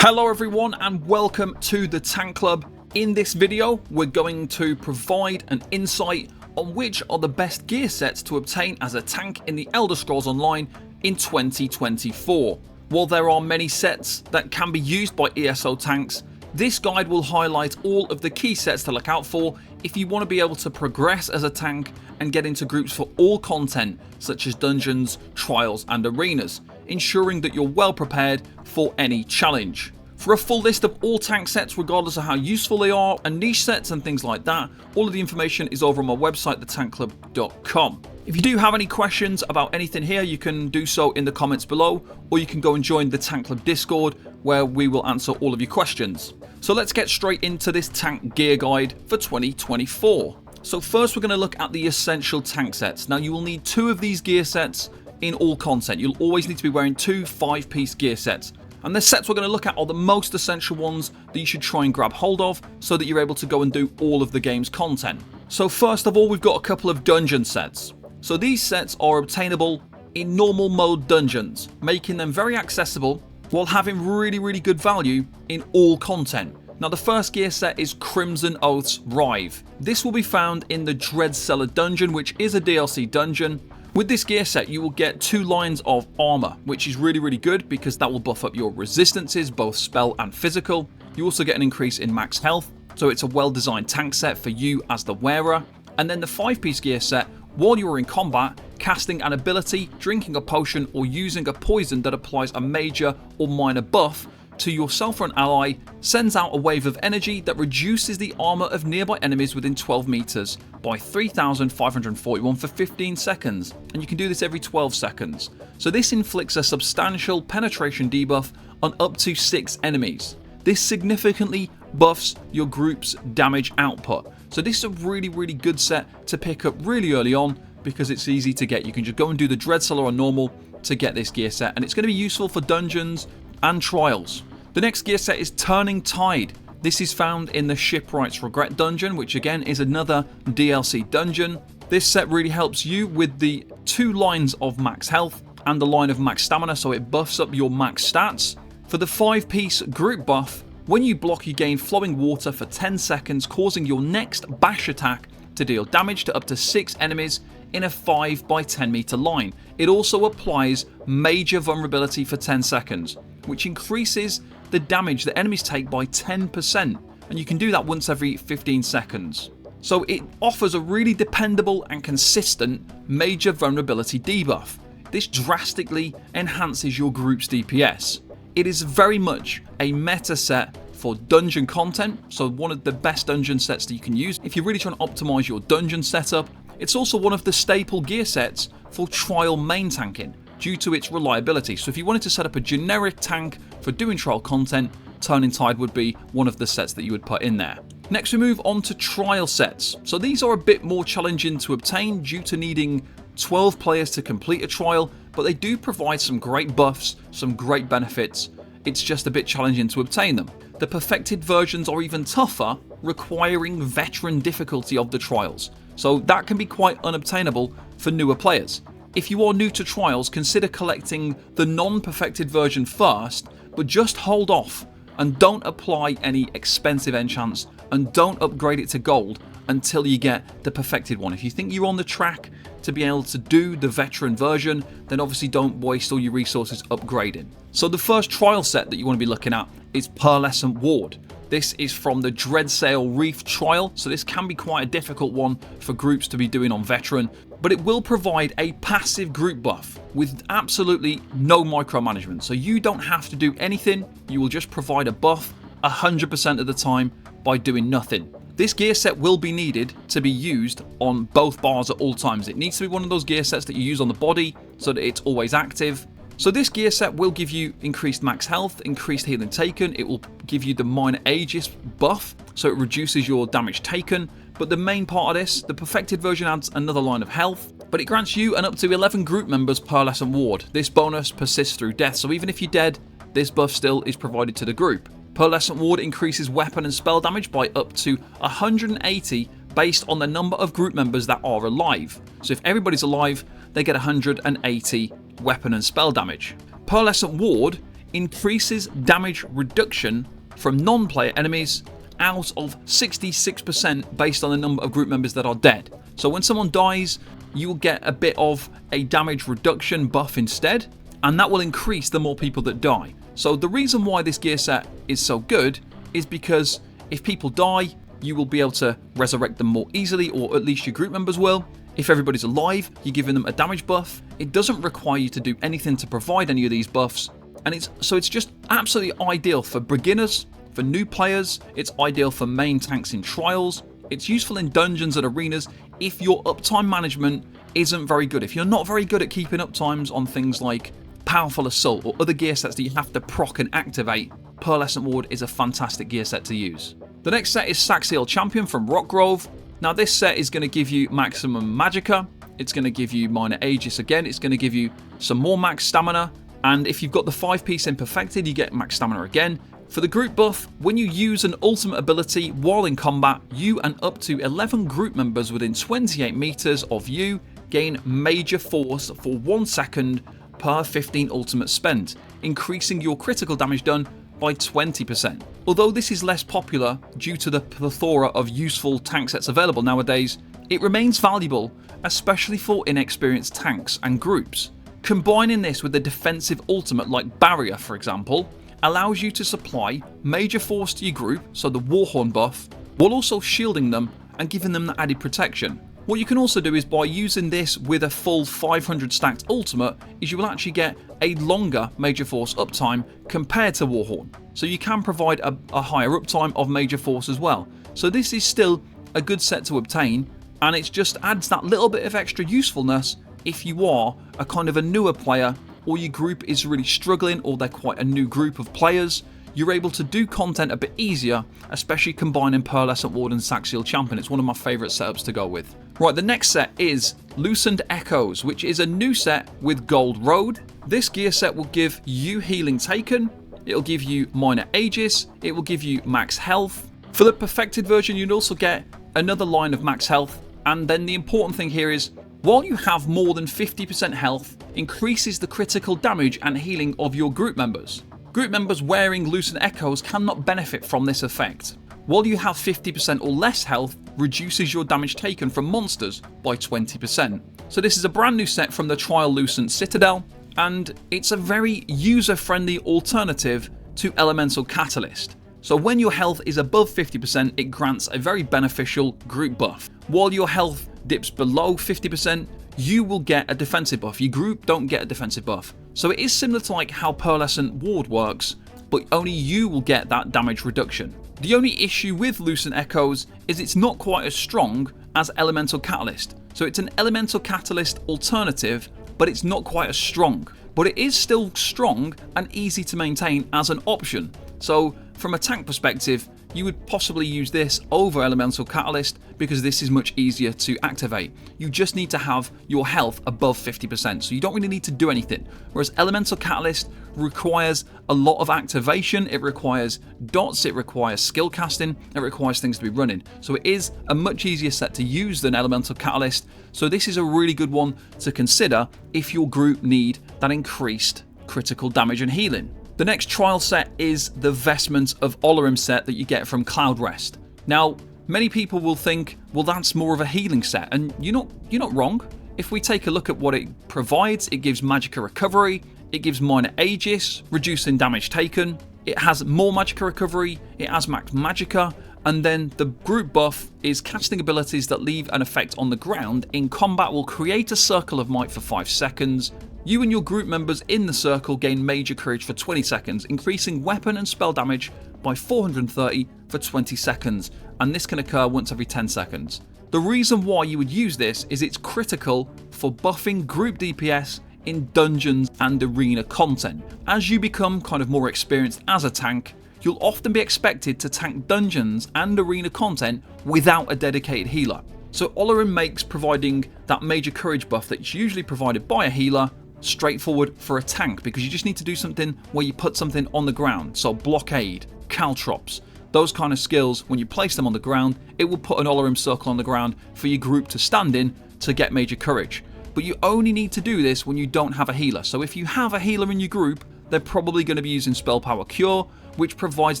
Hello everyone and welcome to the Tank Club. In this video we're going to provide an insight on which are the best gear sets to obtain as a tank in the Elder Scrolls Online in 2024. While there are many sets that can be used by ESO Tanks, this guide will highlight all of the key sets to look out for if you want to be able to progress as a tank and get into groups for all content such as dungeons, trials and arenas, ensuring that you're well prepared for any challenge. For a full list of all tank sets regardless of how useful they are and niche sets and things like that, all of the information is over on my website thetankclub.com. If you do have any questions about anything here, you can do so in the comments below, or you can go and join the Tank Club Discord where we will answer all of your questions. So let's get straight into this tank gear guide for 2024. So first we're going to look at the essential tank sets. Now you will need 2 of these gear sets in all content. You'll always need to be wearing 2 5-piece gear sets. And the sets we're going to look at are the most essential ones that you should try and grab hold of so that you're able to go and do all of the game's content. So first of all, we've got a couple of dungeon sets. So these sets are obtainable in normal mode dungeons, making them very accessible while having really good value in all content. Now the first gear set is Crimson Oath's Rive. This will be found in the Dread Cellar dungeon, which is a DLC dungeon. With this gear set you will get 2 lines of armor, which is really good because that will buff up your resistances, both spell and physical. You also get an increase in max health, so it's a well designed tank set for you as the wearer. And then the 5-piece gear set, while you are in combat, casting an ability, drinking a potion or using a poison that applies a major or minor buff to yourself or an ally, sends out a wave of energy that reduces the armor of nearby enemies within 12 meters by 3,541 for 15 seconds, and you can do this every 12 seconds. So this inflicts a substantial penetration debuff on up to 6 enemies. This significantly buffs your group's damage output. So this is a really good set to pick up really early on because it's easy to get. You can just go and do the Dread Cellar on normal to get this gear set, and it's going to be useful for dungeons and trials. The next gear set is Turning Tide. This is found in the Shipwright's Regret dungeon, which again is another DLC dungeon. This set really helps you with the 2 lines of max health and the line of max stamina, so it buffs up your max stats. For the 5-piece group buff, when you block you gain flowing water for 10 seconds, causing your next bash attack to deal damage to up to 6 enemies in a 5 by 10 meter line. It also applies major vulnerability for 10 seconds, which increases the damage that enemies take by 10%, and you can do that once every 15 seconds. So it offers a really dependable and consistent major vulnerability debuff. This drastically enhances your group's DPS. It is very much a meta set for dungeon content, so one of the best dungeon sets that you can use if you're really trying to optimize your dungeon setup. It's also one of the staple gear sets for trial main tanking due to its reliability. So if you wanted to set up a generic tank for doing trial content, Turning Tide would be one of the sets that you would put in there. Next we move on to trial sets. So these are a bit more challenging to obtain due to needing 12 players to complete a trial, but they do provide some great buffs, some great benefits. It's just a bit challenging to obtain them. The perfected versions are even tougher, requiring veteran difficulty of the trials. So that can be quite unobtainable for newer players. If you are new to trials, consider collecting the non-perfected version first, but just hold off and don't apply any expensive enchants and don't upgrade it to gold until you get the perfected one. If you think you're on the track to be able to do the veteran version, then obviously don't waste all your resources upgrading. So the first trial set that you want to be looking at is Pearlescent Ward. This is from the Dreadsail Reef trial, so this can be quite a difficult one for groups to be doing on veteran, but it will provide a passive group buff with absolutely no micromanagement. So you don't have to do anything, you will just provide a buff 100% of the time by doing nothing. This gear set will be needed to be used on both bars at all times. It needs to be one of those gear sets that you use on the body so that it's always active. So this gear set will give you increased max health, increased healing taken, it will give you the minor Aegis buff, so it reduces your damage taken, but the main part of this, the perfected version adds another line of health, but it grants you and up to 11 group members Pearlescent Ward. This bonus persists through death, so even if you're dead, this buff still is provided to the group. Pearlescent Ward increases weapon and spell damage by up to 180 based on the number of group members that are alive. So if everybody's alive, they get 180 weapon and spell damage. Pearlescent Ward increases damage reduction from non-player enemies out of 66% based on the number of group members that are dead. So when someone dies, you will get a bit of a damage reduction buff instead, and that will increase the more people that die. So the reason why this gear set is so good is because if people die, you will be able to resurrect them more easily, or at least your group members will. If everybody's alive, you're giving them a damage buff. It doesn't require you to do anything to provide any of these buffs, and it's just absolutely ideal for beginners, for new players. It's ideal for main tanks in trials. It's useful in dungeons and arenas if your uptime management isn't very good. If you're not very good at keeping uptimes on things like Powerful Assault or other gear sets that you have to proc and activate, Pearlescent Ward is a fantastic gear set to use. The next set is Saxiel Champion from Rockgrove. Now this set is going to give you maximum magicka, it's going to give you minor Aegis again, it's going to give you some more max stamina, and if you've got the 5-piece Imperfected, you get max stamina again. For the group buff, when you use an ultimate ability while in combat, you and up to 11 group members within 28 meters of you gain major force for 1 second per 15 ultimate spent, increasing your critical damage done by 20%. Although this is less popular due to the plethora of useful tank sets available nowadays, it remains valuable, especially for inexperienced tanks and groups. Combining this with a defensive ultimate like Barrier, for example, allows you to supply major force to your group, so the Warhorn buff, while also shielding them and giving them the added protection. What you can also do is, by using this with a full 500 stacked ultimate, is you will actually get a longer major force uptime compared to Warhorn. So you can provide a higher uptime of major force as well. So this is still a good set to obtain, and it just adds that little bit of extra usefulness if you are a kind of a newer player, or your group is really struggling, or they're quite a new group of players. You're able to do content a bit easier, especially combining Pearlescent Ward and Saxiel Champion. It's one of my favourite setups to go with. Right, the next set is Loosened Echoes, which is a new set with Gold Road. This gear set will give you healing taken, it'll give you minor Aegis, it will give you max health. For the perfected version, you'll also get another line of max health, and then the important thing here is, while you have more than 50% health, increases the critical damage and healing of your group members. Group members wearing Loosened Echoes cannot benefit from this effect. While you have 50% or less health, reduces your damage taken from monsters by 20%. So this is a brand new set from the Trial Lucent Citadel, and it's a very user-friendly alternative to Elemental Catalyst. So when your health is above 50%, it grants a very beneficial group buff. While your health dips below 50%, you will get a defensive buff. Your group don't get a defensive buff. So it is similar to like how Pearlescent Ward works, but only you will get that damage reduction. The only issue with Loosened Echoes is it's not quite as strong as Elemental Catalyst. So it's an Elemental Catalyst alternative, but it's not quite as strong. But it is still strong and easy to maintain as an option. So from a tank perspective, you would possibly use this over Elemental Catalyst because this is much easier to activate. You just need to have your health above 50%, so you don't really need to do anything. Whereas Elemental Catalyst requires a lot of activation, it requires dots, it requires skill casting, it requires things to be running. So it is a much easier set to use than Elemental Catalyst, so this is a really good one to consider if your group need that increased critical damage and healing. The next trial set is the Vestment of Olorim set that you get from Cloud Rest. Now, many people will think, well, that's more of a healing set, and you're not wrong. If we take a look at what it provides, it gives Magicka Recovery, it gives minor Aegis, reducing damage taken, it has more Magicka Recovery, it has max Magicka, and then the group buff is casting abilities that leave an effect on the ground. In combat will create a circle of might for 5 seconds. You and your group members in the circle gain major courage for 20 seconds, increasing weapon and spell damage by 430 for 20 seconds, and this can occur once every 10 seconds. The reason why you would use this is it's critical for buffing group DPS in dungeons and arena content. As you become kind of more experienced as a tank, you'll often be expected to tank dungeons and arena content without a dedicated healer. So Olorim makes providing that major courage buff that's usually provided by a healer straightforward for a tank, because you just need to do something where you put something on the ground. So blockade, caltrops, those kind of skills, when you place them on the ground, it will put an Olorim circle on the ground for your group to stand in to get major courage. But you only need to do this when you don't have a healer. So if you have a healer in your group, they're probably going to be using Spell Power Cure, which provides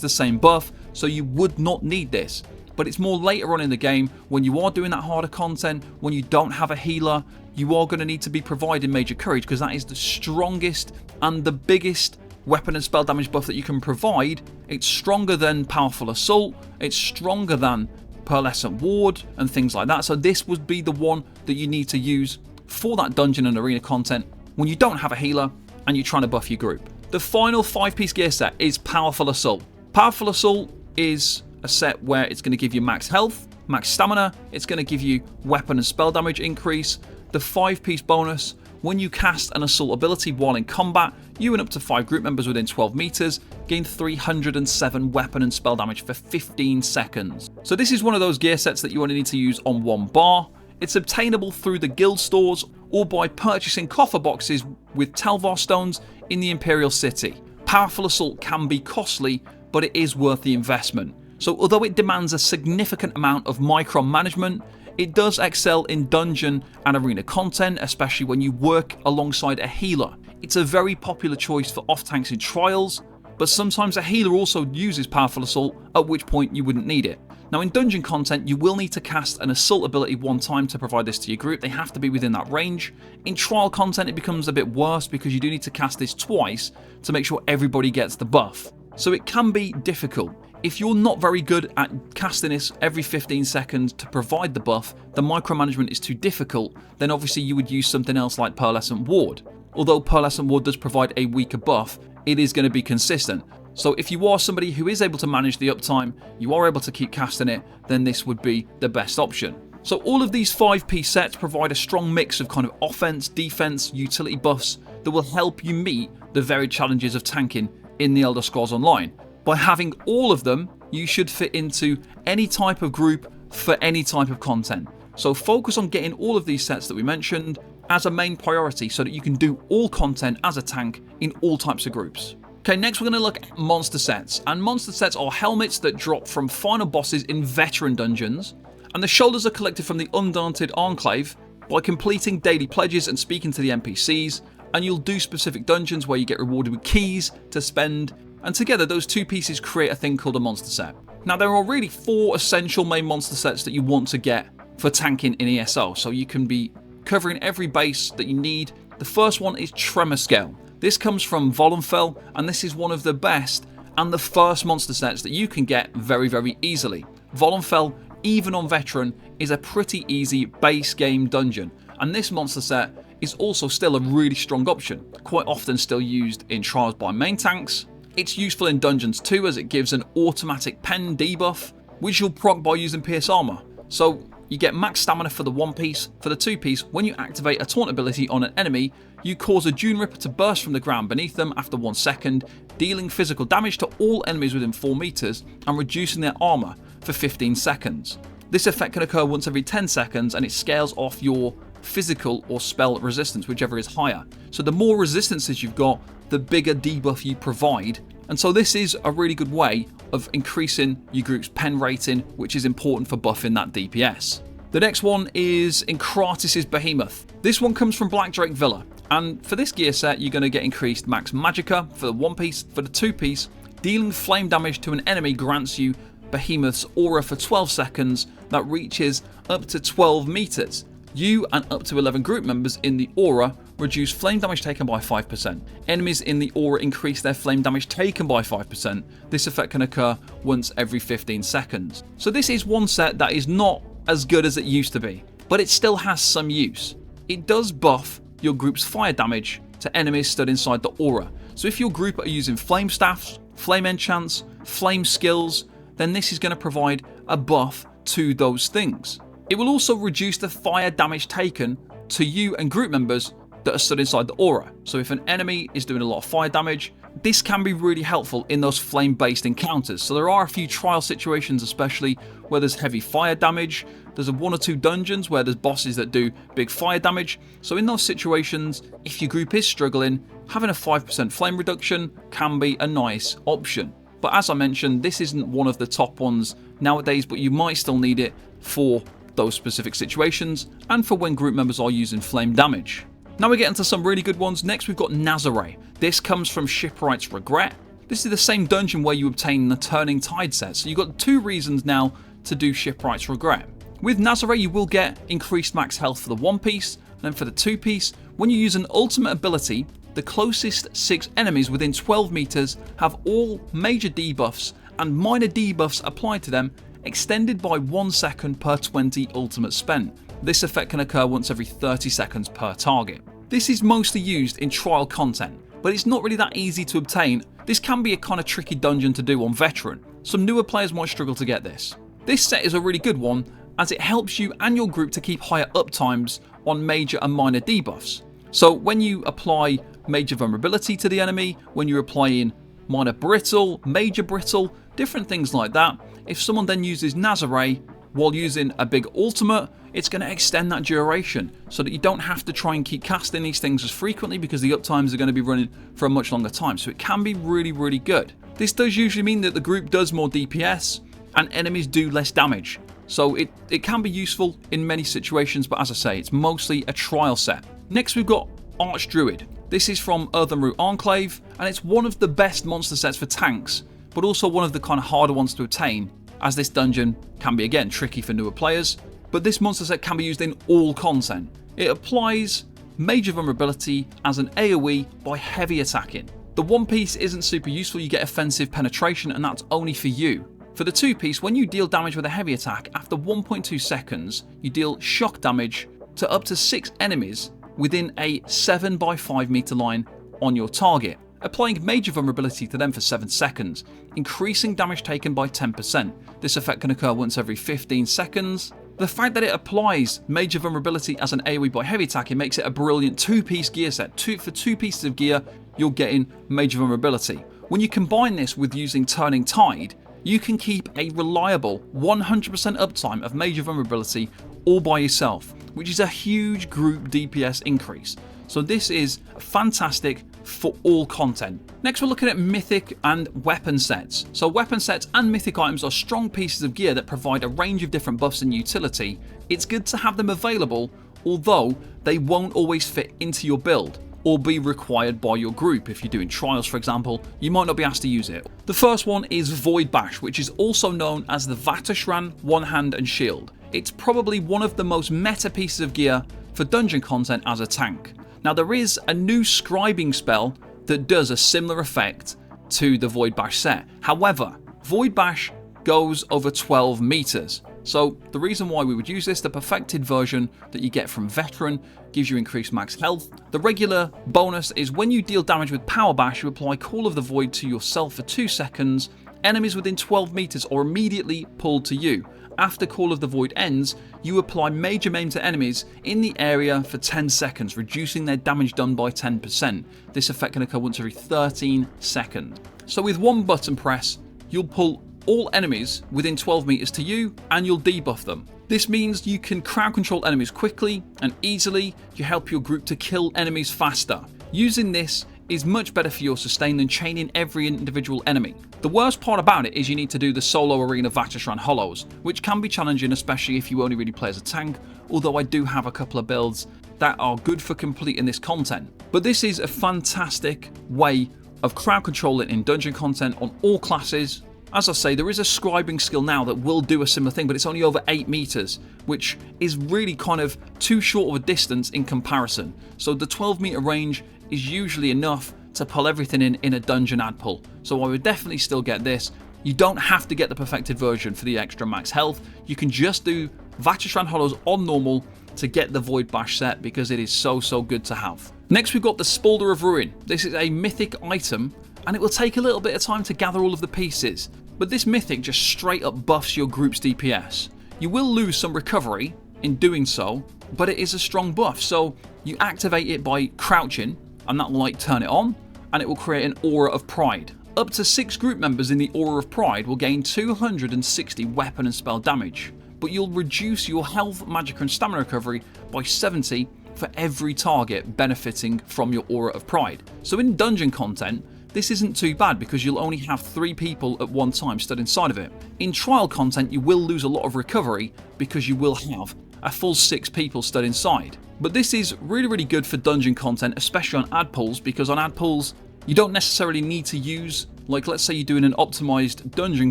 the same buff, so you would not need this. But it's more later on in the game, when you are doing that harder content, when you don't have a healer, you are going to need to be providing Major Courage, because that is the strongest and the biggest weapon and spell damage buff that you can provide. It's stronger than Powerful Assault, it's stronger than Pearlescent Ward and things like that. So this would be the one that you need to use for that dungeon and arena content when you don't have a healer and you're trying to buff your group. The final 5-piece gear set is Powerful Assault. Powerful Assault is a set where it's going to give you max health, max stamina, it's going to give you weapon and spell damage increase. The 5-piece bonus, when you cast an assault ability while in combat, you and up to 5 group members within 12 meters gain 307 weapon and spell damage for 15 seconds. So this is one of those gear sets that you only need to use on one bar. It's obtainable through the guild stores or by purchasing coffer boxes with Telvar stones in the Imperial City. Powerful Assault can be costly, but it is worth the investment. So although it demands a significant amount of micromanagement, it does excel in dungeon and arena content, especially when you work alongside a healer. It's a very popular choice for off-tanks in trials, but sometimes a healer also uses Powerful Assault, at which point you wouldn't need it. Now in dungeon content, you will need to cast an assault ability one time to provide this to your group. They have to be within that range. In trial content, it becomes a bit worse because you do need to cast this twice to make sure everybody gets the buff. So it can be difficult. If you're not very good at casting this every 15 seconds to provide the buff, the micromanagement is too difficult, then obviously you would use something else like Pearlescent Ward. Although Pearlescent Ward does provide a weaker buff, it is going to be consistent. So if you are somebody who is able to manage the uptime, you are able to keep casting it, then this would be the best option. So all of these 5-piece sets provide a strong mix of kind of offense, defense, utility buffs that will help you meet the varied challenges of tanking in the Elder Scrolls Online. By having all of them, you should fit into any type of group for any type of content. So focus on getting all of these sets that we mentioned as a main priority so that you can do all content as a tank in all types of groups. Okay, next we're going to look at monster sets. And monster sets are helmets that drop from final bosses in veteran dungeons, and the shoulders are collected from the Undaunted Enclave by completing daily pledges and speaking to the NPCs, and you'll do specific dungeons where you get rewarded with keys to spend, and together those two pieces create a thing called a monster set. Now there are really 4 essential main monster sets that you want to get for tanking in ESO, so you can be covering every base that you need. The first one is Tremor Scale. This comes from Völunnfell, and this is one of the best and the first monster sets that you can get very, very easily. Völunnfell, even on veteran, is a pretty easy base game dungeon, and this monster set is also still a really strong option, quite often still used in trials by main tanks. It's useful in dungeons too, as it gives an automatic pen debuff, which you'll proc by using Pierce Armor. So you get max stamina for the 1-piece. For the 2-piece, when you activate a taunt ability on an enemy, you cause a Dune Ripper to burst from the ground beneath them after 1 second, dealing physical damage to all enemies within 4 meters and reducing their armor for 15 seconds. This effect can occur once every 10 seconds, and it scales off your physical or spell resistance, whichever is higher. So the more resistances you've got, the bigger debuff you provide. And so this is a really good way of increasing your group's pen rating, which is important for buffing that DPS. The next one is Encratis' Behemoth. This one comes from Black Drake Villa, and for this gear set you're going to get increased max magicka for the 1-piece. For the 2-piece, dealing flame damage to an enemy grants you Behemoth's aura for 12 seconds that reaches up to 12 meters. You and up to 11 group members in the aura reduce flame damage taken by 5%. Enemies in the aura increase their flame damage taken by 5%. This effect can occur once every 15 seconds. So this is one set that is not as good as it used to be, but it still has some use. It does buff your group's fire damage to enemies stood inside the aura. So if your group are using flame staffs, flame enchants, flame skills, then this is going to provide a buff to those things. It will also reduce the fire damage taken to you and group members that are stood inside the aura. So if an enemy is doing a lot of fire damage, this can be really helpful in those flame-based encounters. So there are a few trial situations, especially where there's heavy fire damage. There's 1 or 2 dungeons where there's bosses that do big fire damage. So in those situations, if your group is struggling, having a 5% flame reduction can be a nice option. But as I mentioned, this isn't one of the top ones nowadays, but you might still need it for those specific situations and for when group members are using flame damage. Now we're getting to some really good ones. Next we've got Nazare. This comes from Shipwright's Regret. This is the same dungeon where you obtain the Turning Tide set, so you've got 2 reasons now to do Shipwright's Regret. With Nazare you will get increased max health for the 1 piece, and then for the 2 piece, when you use an ultimate ability, the closest 6 enemies within 12 meters have all major debuffs and minor debuffs applied to them, extended by 1 second per 20 ultimate spent. This effect can occur once every 30 seconds per target. This is mostly used in trial content, but it's not really that easy to obtain. This can be a kind of tricky dungeon to do on veteran. Some newer players might struggle to get this. This set is a really good one as it helps you and your group to keep higher uptimes on major and minor debuffs. So when you apply major vulnerability to the enemy, when you're applying minor brittle, major brittle, different things like that, if someone then uses Nazare while using a big ultimate, it's going to extend that duration so that you don't have to try and keep casting these things as frequently because the uptimes are going to be running for a much longer time. So it can be really, really good. This does usually mean that the group does more DPS and enemies do less damage. So it can be useful in many situations, but as I say, it's mostly a trial set. Next we've got Archdruid. This is from Earthenroot Enclave, and it's one of the best monster sets for tanks, but also one of the kind of harder ones to obtain, as this dungeon can be again tricky for newer players. But this monster set can be used in all content. It applies major vulnerability as an AoE by heavy attacking. The 1 piece isn't super useful, you get offensive penetration, and that's only for you. For the 2 piece, when you deal damage with a heavy attack, after 1.2 seconds, you deal shock damage to up to 6 enemies within a 7 by 5 meter line on your target, applying major vulnerability to them for 7 seconds, increasing damage taken by 10%. This effect can occur once every 15 seconds. The fact that it applies major vulnerability as an AoE by heavy attack, it makes it a brilliant 2-piece gear set. For 2 pieces of gear, you're getting major vulnerability. When you combine this with using Turning Tide, you can keep a reliable 100% uptime of major vulnerability all by yourself, which is a huge group DPS increase. So this is fantastic for all content. Next we're looking at mythic and weapon sets. So weapon sets and mythic items are strong pieces of gear that provide a range of different buffs and utility. It's good to have them available, although they won't always fit into your build or be required by your group. If you're doing trials, for example, you might not be asked to use it. The first one is Void Bash, which is also known as the Vatashran One Hand and Shield. It's probably one of the most meta pieces of gear for dungeon content as a tank. Now there is a new scribing spell that does a similar effect to the Void Bash set. However, Void Bash goes over 12 meters. So the reason why we would use this, the perfected version that you get from Veteran gives you increased max health. The regular bonus is when you deal damage with Power Bash, you apply Call of the Void to yourself for 2 seconds. Enemies within 12 meters are immediately pulled to you. After Call of the Void ends, you apply major maim to enemies in the area for 10 seconds, reducing their damage done by 10%. This effect can occur once every 13 seconds. So with one button press, you'll pull all enemies within 12 meters to you and you'll debuff them. This means you can crowd control enemies quickly and easily. You help your group to kill enemies faster. Using this is much better for your sustain than chaining every individual enemy. The worst part about it is you need to do the solo arena Vatashran Hollows, which can be challenging, especially if you only really play as a tank, although I do have a couple of builds that are good for completing this content. But this is a fantastic way of crowd controlling in dungeon content on all classes. As I say, there is a scribing skill now that will do a similar thing, but it's only over 8 meters, which is really kind of too short of a distance in comparison. So the 12 meter range is usually enough to pull everything in a dungeon ad pull. So I would definitely still get this. You don't have to get the perfected version for the extra max health. You can just do Vatashran Hollows on normal to get the Void Bash set because it is so good to have. Next we've got the Spalder of Ruin. This is a mythic item and it will take a little bit of time to gather all of the pieces, but this mythic just straight up buffs your group's DPS. You will lose some recovery in doing so, but it is a strong buff, so you activate it by crouching and that will turn it on and it will create an Aura of Pride. Up to 6 group members in the Aura of Pride will gain 260 weapon and spell damage, but you'll reduce your health, magic and stamina recovery by 70 for every target benefiting from your Aura of Pride. So in dungeon content, this isn't too bad because you'll only have 3 people at one time stood inside of it. In trial content, you will lose a lot of recovery because you will have a full 6 people stood inside. But this is really good for dungeon content, especially on ad pulls, because on ad pulls you don't necessarily need to use, like let's say you're doing an optimized dungeon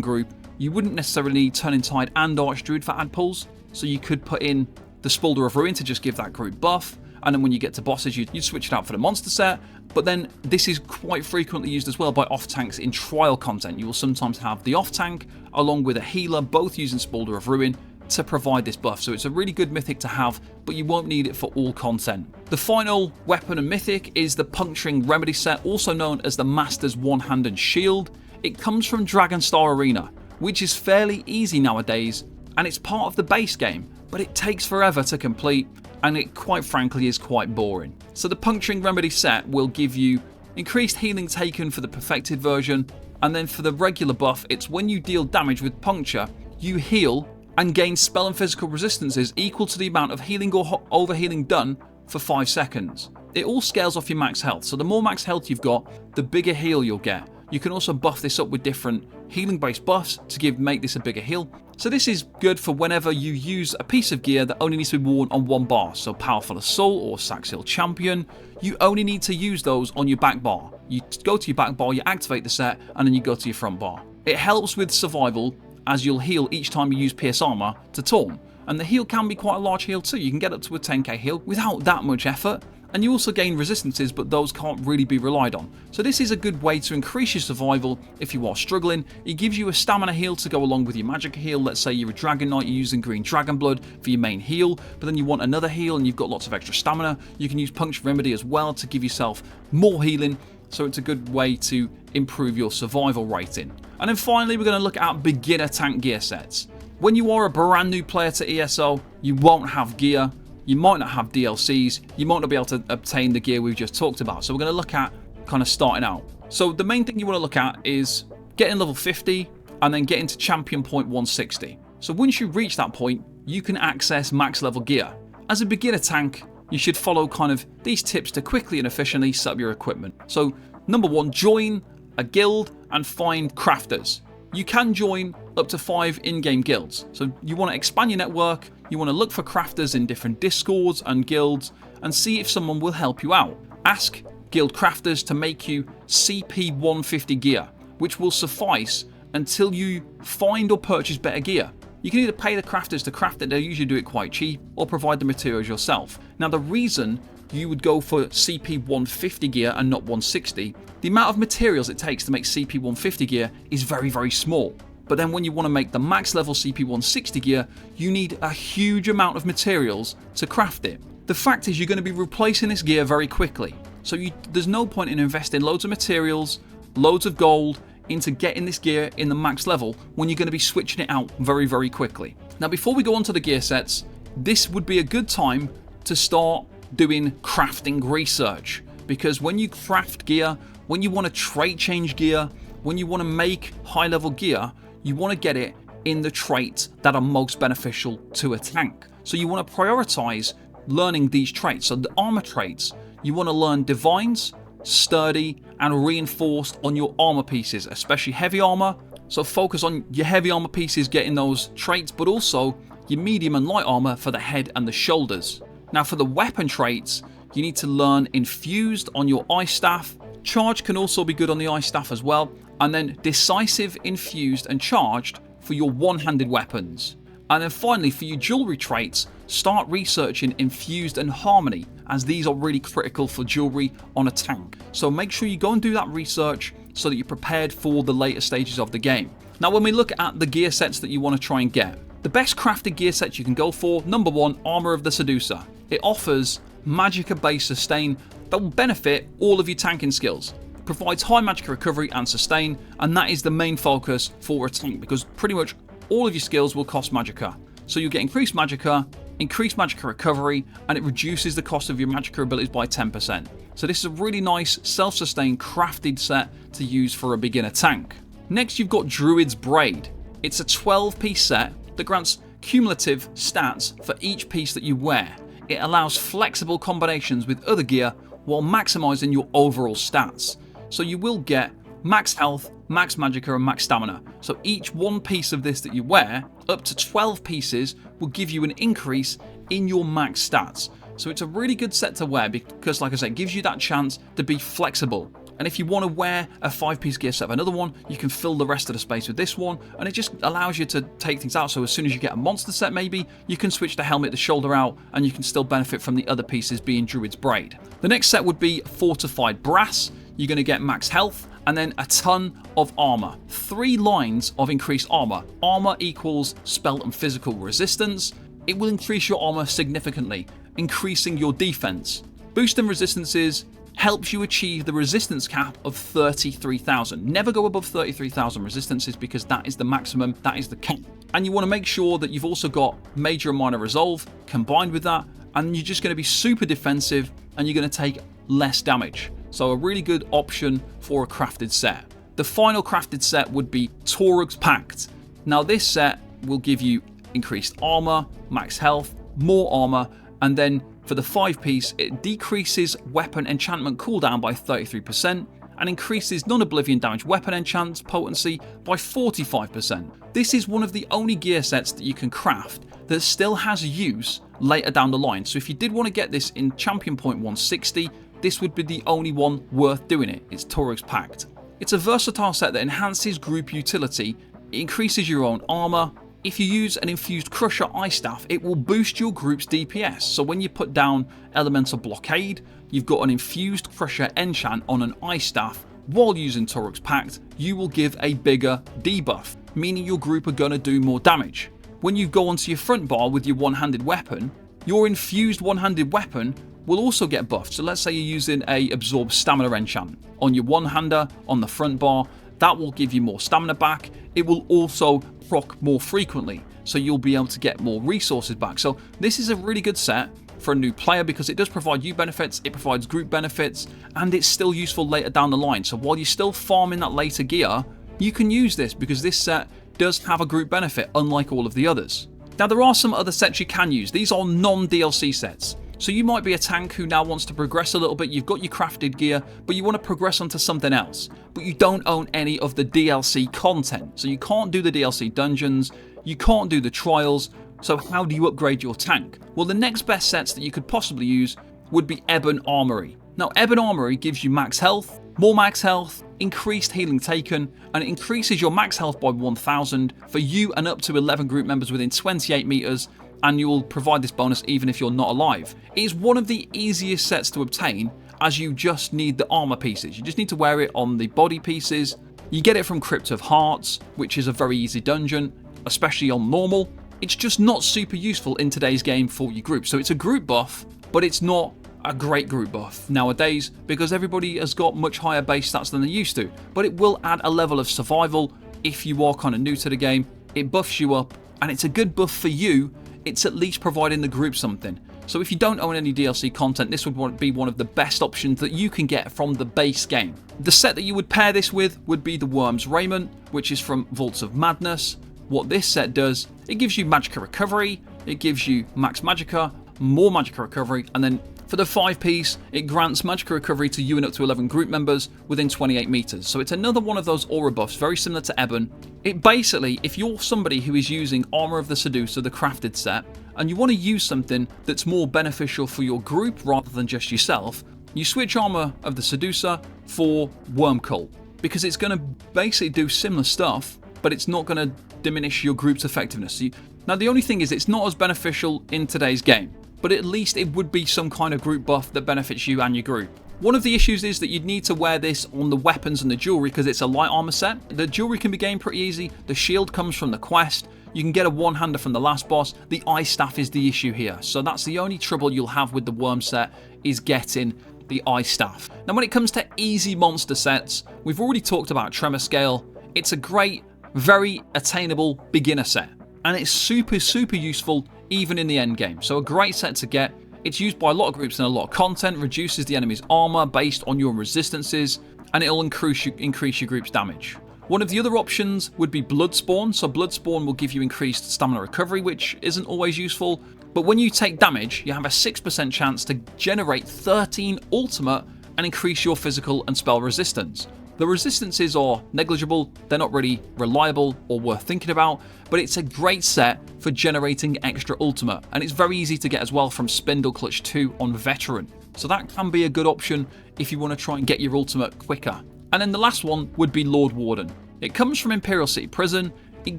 group, you wouldn't necessarily need Turning Tide and Archdruid for ad pulls, so you could put in the Spalder of Ruin to just give that group buff, and then when you get to bosses you'd switch it out for the monster set. But then this is quite frequently used as well by off tanks in trial content. You will sometimes have the off tank along with a healer, both using Spalder of Ruin to provide this buff. So it's a really good mythic to have, but you won't need it for all content. The final weapon and mythic is the Puncturing Remedy set, also known as the Master's One-Handed Shield. It comes from Dragonstar Arena, which is fairly easy nowadays, and it's part of the base game, but it takes forever to complete, and it quite frankly is quite boring. So the Puncturing Remedy set will give you increased healing taken for the perfected version, and then for the regular buff, it's when you deal damage with puncture, you heal and gain spell and physical resistances equal to the amount of healing or overhealing done for 5 seconds. It all scales off your max health, so the more max health you've got, the bigger heal you'll get. You can also buff this up with different healing based buffs to make this a bigger heal. So this is good for whenever you use a piece of gear that only needs to be worn on one bar. So Powerful Assault or Saxhill Champion, you only need to use those on your back bar. You go to your back bar, you activate the set, and then you go to your front bar. It helps with survival, as you'll heal each time you use Pierce Armor to Taunt. And the heal can be quite a large heal too. You can get up to a 10k heal without that much effort. And you also gain resistances, but those can't really be relied on. So this is a good way to increase your survival if you are struggling. It gives you a stamina heal to go along with your magic heal. Let's say you're a Dragon Knight, you're using green dragon blood for your main heal, but then you want another heal and you've got lots of extra stamina. You can use Puncture Remedy as well to give yourself more healing. So it's a good way to improve your survival rating. And then finally, we're going to look at beginner tank gear sets. When you are a brand new player to ESO, you won't have gear. You might not have DLCs, you might not be able to obtain the gear we've just talked about. So we're going to look at kind of starting out. So the main thing you want to look at is getting level 50 and then getting to champion point 160. So once you reach that point, you can access max level gear. As a beginner tank, you should follow kind of these tips to quickly and efficiently set up your equipment. So number 1, join a guild and find crafters. You can join up to 5 in-game guilds. So you want to expand your network, you want to look for crafters in different discords and guilds and see if someone will help you out. Ask guild crafters to make you CP 150 gear, which will suffice until you find or purchase better gear. You can either pay the crafters to craft it, they usually do it quite cheap, or provide the materials yourself. Now the reason you would go for CP 150 gear and not 160, the amount of materials it takes to make CP 150 gear is very small. But then when you want to make the max level CP 160 gear, you need a huge amount of materials to craft it. The fact is you're going to be replacing this gear very quickly. So there's no point in investing loads of materials, loads of gold into getting this gear in the max level when you're going to be switching it out very quickly. Now before we go on to the gear sets, this would be a good time to start doing crafting research, because when you craft gear, when you want to trait change gear, when you want to make high level gear, you want to get it in the traits that are most beneficial to a tank. So you want to prioritize learning these traits. So the armor traits, you want to learn Divines, Sturdy and Reinforced on your armor pieces, especially heavy armor. So focus on your heavy armor pieces getting those traits, but also your medium and light armor for the head and the shoulders. Now for the weapon traits, you need to learn Infused on your Ice Staff. Charge can also be good on the Ice Staff as well. And then Decisive, Infused and Charged for your one-handed weapons. And then finally for your jewelry traits, start researching Infused and Harmony, as these are really critical for jewelry on a tank. So make sure you go and do that research so that you're prepared for the later stages of the game. Now when we look at the gear sets that you want to try and get, the best crafted gear sets you can go for, number 1, Armor of the Seducer. It offers Magicka based sustain that will benefit all of your tanking skills. It provides high Magicka recovery and sustain, and that is the main focus for a tank because pretty much all of your skills will cost Magicka. So you get increased Magicka recovery, and it reduces the cost of your Magicka abilities by 10%. So this is a really nice self-sustained crafted set to use for a beginner tank. Next you've got Druid's Braid. It's a 12-piece set that grants cumulative stats for each piece that you wear. It allows flexible combinations with other gear while maximizing your overall stats. So you will get max health, max Magicka and max stamina. So each one piece of this that you wear, up to 12 pieces, will give you an increase in your max stats. So it's a really good set to wear because, like I said, it gives you that chance to be flexible. And if you want to wear a 5-piece gear set of another one, you can fill the rest of the space with this one, and it just allows you to take things out. So as soon as you get a monster set maybe, you can switch the helmet, the shoulder out, and you can still benefit from the other pieces being Druid's Braid. The next set would be Fortified Brass. You're going to get max health, and then a ton of armor. 3 lines of increased armor. Armor equals spell and physical resistance. It will increase your armor significantly, increasing your defense. Boost and resistances helps you achieve the resistance cap of 33,000. Never go above 33,000 resistances because that is the maximum, that is the cap. And you want to make sure that you've also got major and minor resolve combined with that, and you're just going to be super defensive and you're going to take less damage. So a really good option for a crafted set. The final crafted set would be Torug's Pact. Now this set will give you increased armor, max health, more armor, and then for the 5-piece, it decreases weapon enchantment cooldown by 33% and increases non-oblivion damage weapon enchants potency by 45%. This is one of the only gear sets that you can craft that still has use later down the line. So if you did want to get this in Champion Point 160, this would be the only one worth doing it. It's Torug's Pact. It's a versatile set that enhances group utility, it increases your own armor. If you use an infused Crusher Ice Staff, it will boost your group's DPS. So when you put down Elemental Blockade, you've got an infused Crusher enchant on an Ice Staff. While using Torug's Pact, you will give a bigger debuff, meaning your group are going to do more damage. When you go onto your front bar with your one-handed weapon, your infused one-handed weapon will also get buffed. So let's say you're using a Absorb Stamina enchant on your one-hander on the front bar. That will give you more stamina back. It will also proc more frequently, so you'll be able to get more resources back. So this is a really good set for a new player because it does provide you benefits, it provides group benefits, and it's still useful later down the line. So while you're still farming that later gear, you can use this because this set does have a group benefit, unlike all of the others. Now there are some other sets you can use. These are non-DLC sets. So you might be a tank who now wants to progress a little bit, you've got your crafted gear, but you want to progress onto something else, but you don't own any of the DLC content. So you can't do the DLC dungeons, you can't do the trials, so how do you upgrade your tank? Well, the next best sets that you could possibly use would be Ebon Armory. Now, Ebon Armory gives you max health, more max health, increased healing taken, and it increases your max health by 1,000 for you and up to 11 group members within 28 meters, and you will provide this bonus even if you're not alive. It is one of the easiest sets to obtain as you just need the armor pieces. You just need to wear it on the body pieces. You get it from Crypt of Hearts, which is a very easy dungeon, especially on normal. It's just not super useful in today's game for your group. So it's a group buff, but it's not a great group buff nowadays because everybody has got much higher base stats than they used to. But it will add a level of survival if you are kind of new to the game. It buffs you up, and it's a good buff for you. It's at least providing the group something. So if you don't own any DLC content, this would be one of the best options that you can get from the base game. The set that you would pair this with would be the Worm's Raiment, which is from Vaults of Madness. What this set does, it gives you Magicka Recovery, it gives you Max Magicka, more Magicka Recovery, and then for the 5-piece, it grants Magicka Recovery to you and up to 11 group members within 28 meters. So it's another one of those aura buffs, very similar to Ebon. It basically, if you're somebody who is using Armor of the Seducer, the crafted set, and you want to use something that's more beneficial for your group rather than just yourself, you switch Armor of the Seducer for Worm Cult, because it's going to basically do similar stuff, but it's not going to diminish your group's effectiveness. Now the only thing is it's not as beneficial in today's game, but at least it would be some kind of group buff that benefits you and your group. One of the issues is that you'd need to wear this on the weapons and the jewelry because it's a light armor set. The jewelry can be gained pretty easy, the shield comes from the quest, you can get a one-hander from the last boss, the ice staff is the issue here. So that's the only trouble you'll have with the worm set, is getting the ice staff. Now when it comes to easy monster sets, we've already talked about Tremor Scale. It's a great, very attainable beginner set, and it's super useful even in the end game. So a great set to get. It's used by a lot of groups and a lot of content, reduces the enemy's armor based on your resistances, and it'll increase your group's damage. One of the other options would be Bloodspawn. So Bloodspawn will give you increased stamina recovery, which isn't always useful, but when you take damage, you have a 6% chance to generate 13 ultimate and increase your physical and spell resistance. The resistances are negligible, they're not really reliable or worth thinking about, but it's a great set for generating extra ultimate, and it's very easy to get as well from Spindle Clutch 2 on Veteran. So that can be a good option if you want to try and get your ultimate quicker. And then the last one would be Lord Warden. It comes from Imperial City Prison. It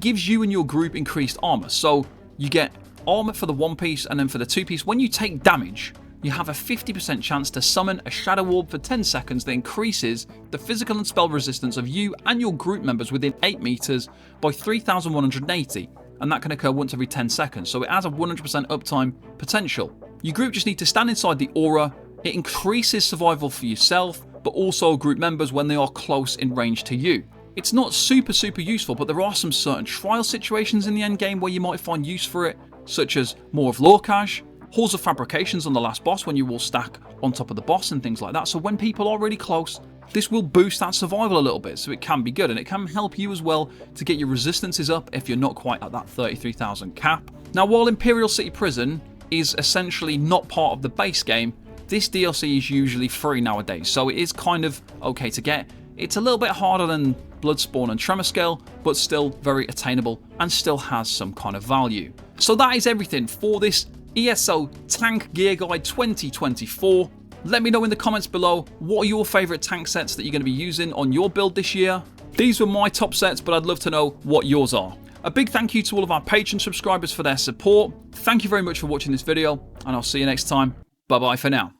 gives you and your group increased armor. So you get armor for the 1-piece, and then for the 2-piece, when you take damage, you have a 50% chance to summon a Shadow Orb for 10 seconds that increases the physical and spell resistance of you and your group members within 8 meters by 3,180, and that can occur once every 10 seconds, so it has a 100% uptime potential. Your group just need to stand inside the aura. It increases survival for yourself, but also group members when they are close in range to you. It's not super useful, but there are some certain trial situations in the end game where you might find use for it, such as Maw of Lorcash, Halls of Fabrications on the last boss when you all stack on top of the boss and things like that. So when people are really close, this will boost that survival a little bit, so it can be good, and it can help you as well to get your resistances up if you're not quite at that 33,000 cap. Now, while Imperial City Prison is essentially not part of the base game, this DLC is usually free nowadays, so it is kind of okay to get. It's a little bit harder than Bloodspawn and Tremor Scale, but still very attainable and still has some kind of value. So that is everything for this ESO Tank Gear Guide 2024. Let me know in the comments below, what are your favourite tank sets that you're going to be using on your build this year? These were my top sets, but I'd love to know what yours are. A big thank you to all of our Patreon subscribers for their support. Thank you very much for watching this video, and I'll see you next time. Bye bye for now.